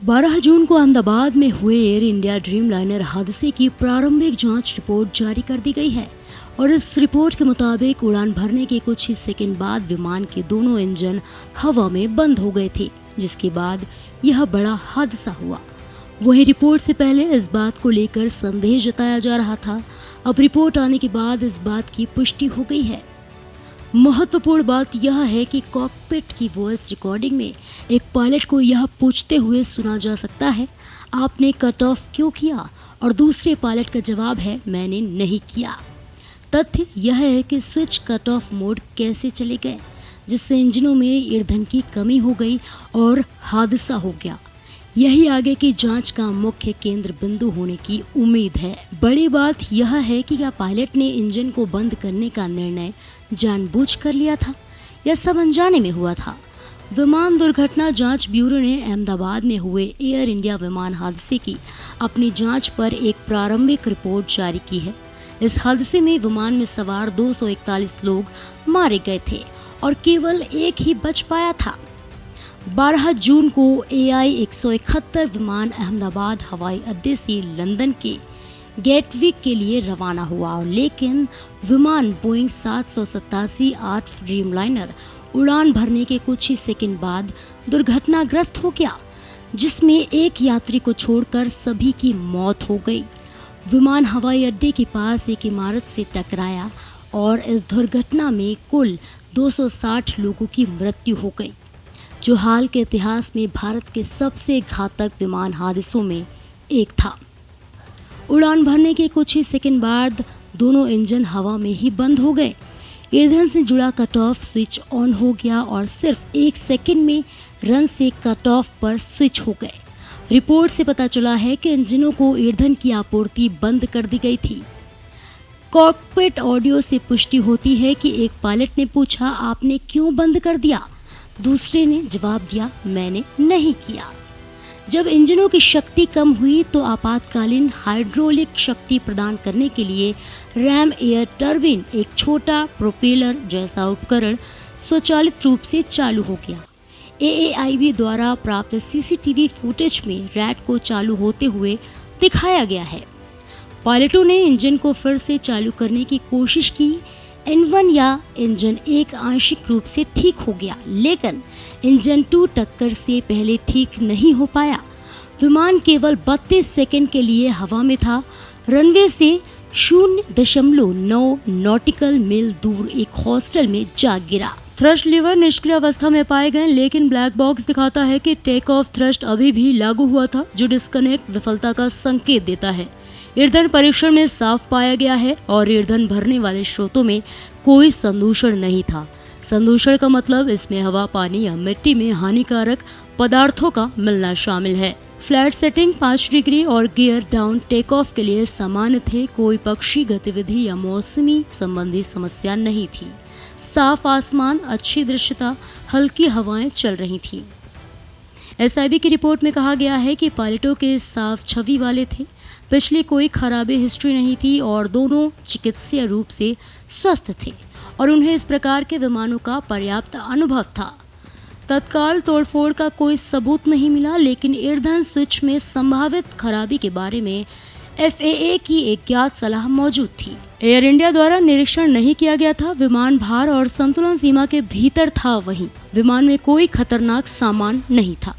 12 जून को अहमदाबाद में हुए एयर इंडिया ड्रीमलाइनर हादसे की प्रारंभिक जांच रिपोर्ट जारी कर दी गई है और इस रिपोर्ट के मुताबिक उड़ान भरने के कुछ ही सेकंड बाद विमान के दोनों इंजन हवा में बंद हो गए थे, जिसके बाद यह बड़ा हादसा हुआ। वहीं रिपोर्ट से पहले इस बात को लेकर संदेह जताया जा रहा था। अब रिपोर्ट आने के बाद इस बात की पुष्टि हो गई है। महत्वपूर्ण बात यह है कि कॉकपिट की वॉइस रिकॉर्डिंग में एक पायलट को यह पूछते हुए सुना जा सकता है, आपने कट ऑफ क्यों किया? और दूसरे पायलट का जवाब है, मैंने नहीं किया। तथ्य यह है कि स्विच कट ऑफ मोड कैसे चले गए, जिससे इंजनों में ईंधन की कमी हो गई और हादसा हो गया। यही आगे की जांच का मुख्य केंद्र बिंदु होने की उम्मीद है। बड़ी बात यह है कि क्या पायलट ने इंजन को बंद करने का निर्णय जानबूझकर लिया था या सब अनजाने में हुआ था? विमान दुर्घटना जांच ब्यूरो ने अहमदाबाद में हुए एयर इंडिया विमान हादसे की अपनी जांच पर एक प्रारंभिक रिपोर्ट जारी की है। इस हादसे में विमान में सवार 241 लोग मारे गए थे और केवल एक ही बच पाया था। 12 जून को AI 171 विमान अहमदाबाद हवाई अड्डे से लंदन के गेटविक के लिए रवाना हुआ, लेकिन विमान बोइंग 787-8 ड्रीमलाइनर उड़ान भरने के कुछ ही सेकंड बाद दुर्घटनाग्रस्त हो गया, जिसमें एक यात्री को छोड़कर सभी की मौत हो गई। विमान हवाई अड्डे के पास एक इमारत से टकराया और इस दुर्घटना में कुल 260 लोगों की मृत्यु हो गई, जो हाल के इतिहास में भारत के सबसे घातक विमान हादसों में एक था। उड़ान भरने के कुछ ही सेकंड बाद दोनों इंजन हवा में ही बंद हो गए। ईंधन से जुड़ा कट ऑफ स्विच ऑन हो गया और सिर्फ एक सेकंड में रन से कट ऑफ पर स्विच हो गए। रिपोर्ट से पता चला है कि इंजनों को ईंधन की आपूर्ति बंद कर दी गई थी। कॉकपिट ऑडियो से पुष्टि होती है कि एक पायलट ने पूछा, आपने क्यों बंद कर दिया? दूसरे ने जवाब दिया, मैंने नहीं किया। जब इंजनों की शक्ति कम हुई तो आपातकालीन हाइड्रोलिक शक्ति प्रदान करने के लिए रैम एयर टर्बिन, एक छोटा प्रोपेलर जैसा उपकरण, स्वचालित रूप से चालू हो गया। AAIB द्वारा प्राप्त CCTV फुटेज में रैट को चालू होते हुए दिखाया गया है। पायलटों ने इंजन को फिर से चालू करने की कोशिश की। इंजन 1 आंशिक रूप से ठीक हो गया, लेकिन इंजन 2 टक्कर से पहले ठीक नहीं हो पाया। विमान केवल 32 सेकंड के लिए हवा में था। रनवे से 0.9 नॉटिकल मील दूर एक हॉस्टल में जा गिरा। थ्रस्ट लीवर निष्क्रिय अवस्था में पाए गए, लेकिन ब्लैक बॉक्स दिखाता है कि टेक ऑफ थ्रस्ट अभी भी लागू हुआ था, जो डिस्कनेक्ट विफलता का संकेत देता है। ईंधन परीक्षण में साफ पाया गया है और ईंधन भरने वाले स्रोतों में कोई संदूषण नहीं था। संदूषण का मतलब इसमें हवा, पानी या मिट्टी में हानिकारक पदार्थों का मिलना शामिल है। फ्लैट सेटिंग 5 डिग्री और गियर डाउन टेक ऑफ के लिए सामान्य थे। कोई पक्षी गतिविधि या मौसमी संबंधी समस्या नहीं थी। साफ आसमान, अच्छी दृश्यता, हल्की हवाएं चल रही थी। SIB की रिपोर्ट में कहा गया है कि पायलटों के साफ छवि वाले थे, पिछली कोई खराबी हिस्ट्री नहीं थी और दोनों चिकित्सीय रूप से स्वस्थ थे और उन्हें इस प्रकार के विमानों का पर्याप्त अनुभव था। तत्काल तोड़फोड़ का कोई सबूत नहीं मिला, लेकिन ईंधन स्विच में संभावित खराबी के बारे में FAA की एक ज्ञात सलाह मौजूद थी। एयर इंडिया द्वारा निरीक्षण नहीं किया गया था। विमान भार और संतुलन सीमा के भीतर था। वहीं विमान में कोई खतरनाक सामान नहीं था।